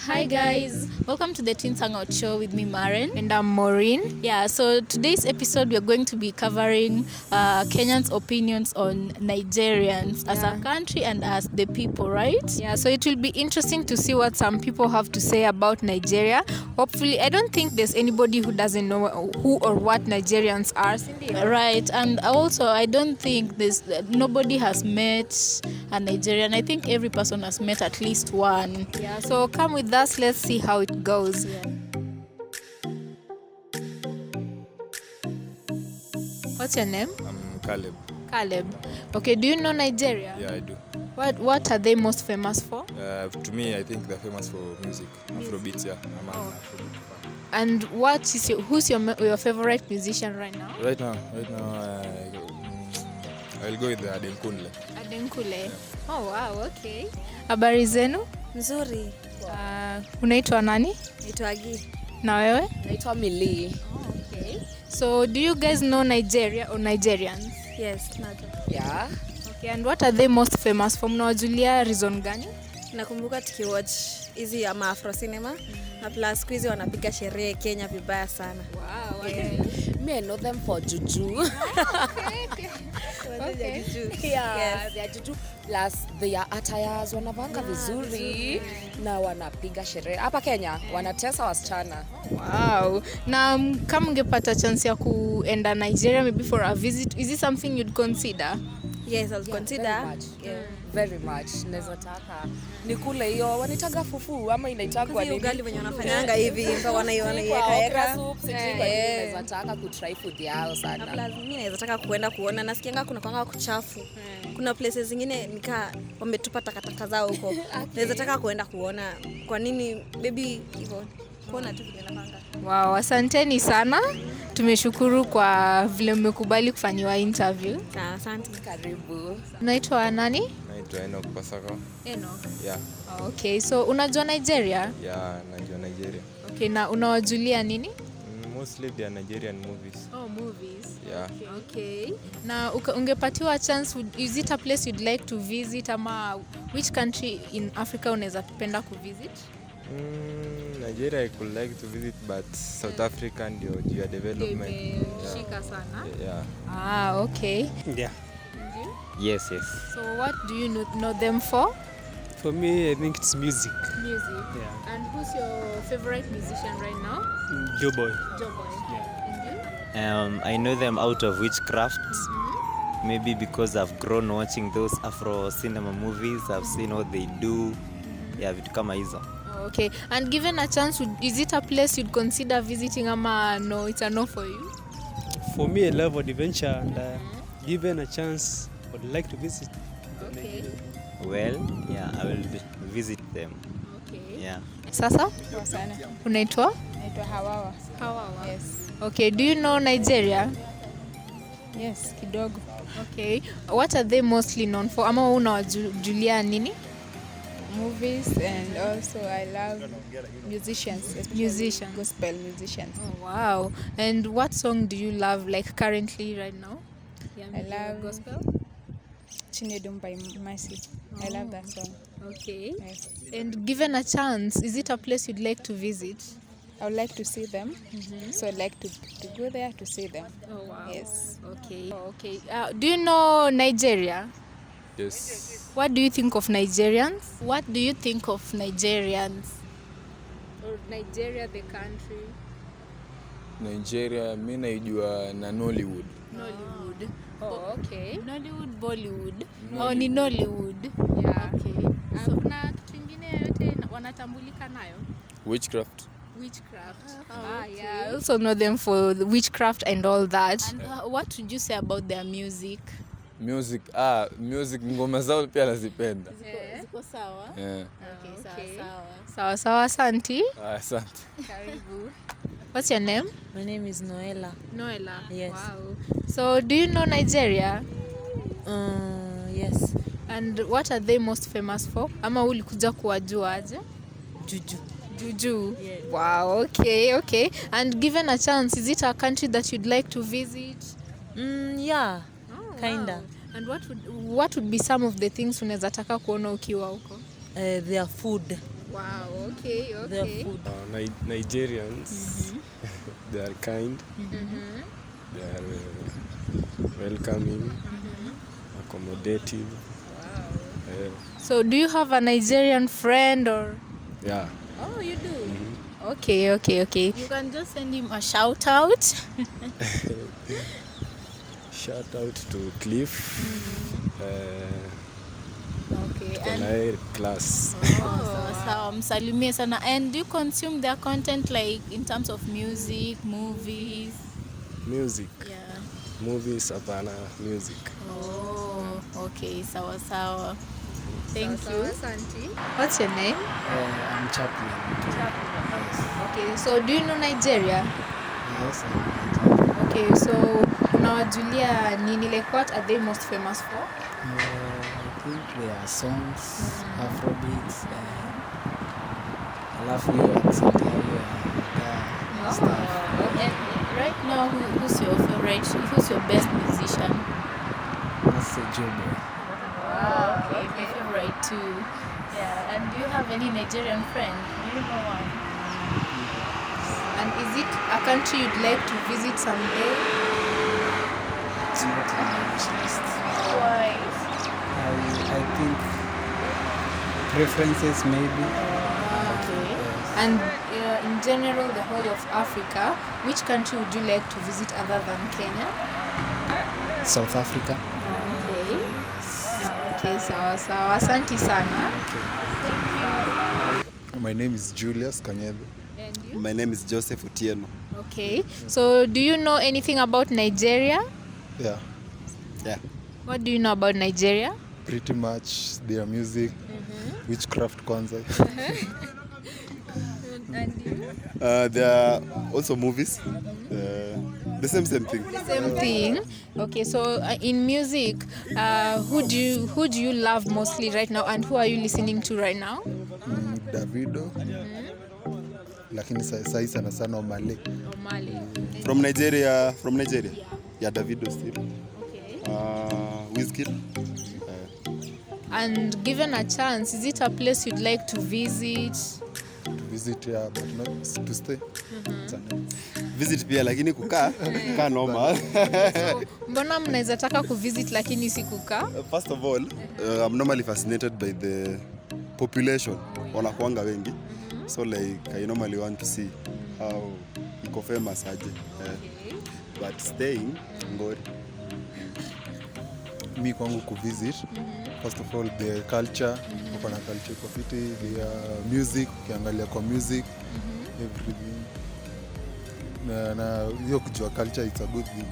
Hi guys, welcome to the Teens Hangout Show with me Maren and I'm Maureen. Yeah, so today's episode we're going to be covering Kenyans' opinions on Nigerians as a country and as the people, right? Yeah, so it will be interesting to see what some people have to say about Nigeria. Hopefully, I don't think there's anybody who doesn't know who or what Nigerians are. Cindy? Right, and also I don't think nobody has met a Nigerian. I think every person has met at least one. Yeah, so come with us, let's see how it goes. What's your name? I'm Caleb. Caleb. Okay, do you know Nigeria? Yeah, I do. What are they most famous for? To me, I think they're famous for music. Afrobeats, yeah. I'm an Afrobeat fan. And who's your favorite musician right now? Right now, I'll go with Adenkunle. Adenkule. Yeah. Oh wow, okay. Habari zenu? Nzuri. Unaitwa nani? Naitwa Agi. Na wewe? Naitwa Mili. Oh, okay. So do you guys know Nigeria or Nigerians? Yes, tunajua. Yeah. Okay, and what are they most famous for? Mnawajulia reason gani? Nakumbuka tukiwatch hizi ya Afro cinema na plus quiz wanapiga sherehe Kenya vibaya sana. Wow. Okay. Me I know them for juju. Okay. Yeah, Yes. they are juju. Plus their attires wanavanga vizuri na wanapiga sherehe. Hapa Kenya wanatesa wasichana. Wow. Na kama ungepata chance ya kuenda Nigeria maybe for a visit, is it something you'd consider? Yes, I'll consider. Very much. Yeah. Very much. Naweza taka nikule hiyo wanitaga fufu ama inaitagwa nini? Ugali wenye wanafanyanga hivi mpaka wanaiweka. Naweza taka ku try food yao sana. Plus mimi naweza taka kuenda kuona, nasikianga kuna kwanga kuchafu. Kuna places zingine nika wametupa takataka zao huko. Naweza taka kuenda kuona kwa nini baby hivyo. Kuona tu vile napanga. Wow, asanteni sana. Tumeshukuru kwa vile mmekubali kufanyiwa interview. Asante. Karibu. Unaitwa nani? Naitwa Enoch Pasaka. Enoch. Yeah. Okay, so unajua Nigeria? Yeah, najua Nigeria. Okay, na unawajulia nini? Mostly they are Nigerian movies. Oh, movies. Yeah. Okay. Na ungepatiwa chance, is it a place you'd like to visit ama which country in Africa unaweza penda kuvisit? Nigeria I could like to visit, but South Africa ndio juu ya development. Shika sana. Yeah. Okay. Yeah. Yes. So what do you know them for? For me, I think it's music. Music. Yeah. And who's your favorite musician right now? Joe Boy. Yeah. And you? I know them out of witchcraft. Maybe because I've grown watching those Afro cinema movies. I've seen what they do. Yeah, vitu kama hizo. Okay. And given a chance, is it a place you'd consider visiting ama no, it's a no for you? For me, I love adventure and given a chance, I would like to visit. Okay. Well, yeah, I will visit them. Okay. Yeah. Sasa? Sana. Unaitwa? Naitwa Hawawa. Hawawa. Yes. Okay, do you know Nigeria? Yes, kidogo. Okay. What are they mostly known for? Ama unawajulia nini? Movies, and also I love musicians. Musicians. Gospel musicians. Oh, wow. And what song do you love like currently right now? Yeah, I love gospel. Chinedum by Mercy. I love that song. Okay. Yes. And given a chance, is it a place you'd like to visit? I would like to see them. So I'd like to go there to see them. Oh, wow. Yes. Okay. Okay. Do you know Nigeria? Yes. What do you think of Nigerians? What do you think of Nigerians? Or Nigeria, the country? Nigeria, mimi naijua na Nollywood. Nollywood. Oh, okay. Nollywood, Bollywood. Oh, ni Nollywood. Yeah. Okay. So kuna kitu kingine yote wanatambulika nayo? Witchcraft. Witchcraft. Okay. Yeah. I also know them for the witchcraft and all that. And what would you say about their music? Music, ngoma zao pia nazipenda. Ziko sawa? Yeah. Okay, sawa. Sawa sawa, asante. Asante. Karibu. What's your name? My name is Noela. Noela. Yes. Wow. So, do you know Nigeria? Yes. And what are they most famous for? Ama ulikuja kuwajua aje? Juju. Juju. Wow, okay. And given a chance, is it a country that you'd like to visit? Yeah, kinda. Wow. And what would be some of the things unaweza taka kuona ukiwa huko? Their food. Wow, okay. Their food. Nigerians, they are kind, they are welcoming, accommodative. So do you have a Nigerian friend or? Yeah. Oh, you do? Okay. You can just send him a shout out. Shout out to Cliff. Okay. Tuko class. Sawa, msalimie sana. And do you consume their content like in terms of music, movies? Music. Yeah. Movies hapana, music. Oh, okay. Sawa. Thank you. What's your name? I'm Chaplin. Okay, so do you know Nigeria? Yes, I'm Okay, so unawajulia nini, like what are they most famous for? I think there are songs, Afrobeats, alafu hiyo Somalia, stuff. And right now, who's your favorite? Who's your best musician? That's a job. Okay, my favorite too. Yeah. And do you have any Nigerian friend? Do you know one? And is it a country you'd like to visit someday? It's not on my wish list. Why? I think preferences maybe. Okay. And in general, the whole of Africa, which country would you like to visit other than Kenya? South Africa. Okay, sawa. Asante sana. My name is Julius Kanyebe. And you? My name is Joseph Otieno. Okay. So do you know anything about Nigeria? Yeah, What do you know about Nigeria? pretty much their music, witchcraft kwanza. And you? There are also movies. The same thing. Same thing. Okay, so in music, who do you love mostly right now, and who are you listening to right now? Davido. Lakini sai sana Omale. Omale. From Nigeria. Yeah, Davido still. Okay. Wizkid. And given a chance, is it a place you'd like to visit? To visit, yeah, but not to stay. Visit pia lakini kukaa normal. So, mbona mnaweza taka kuvisit lakini si kukaa? First of all, I'm normally fascinated by the population. Wanakuanga wengi. So like I normally want to see how iko famous aje. But staying ngori. Mi kwangu kuvisit. First of all, the culture, uko na culture iko fiti, the music, ukiangalia kwa music, everything. Na hiyo kujua culture it's a good thing.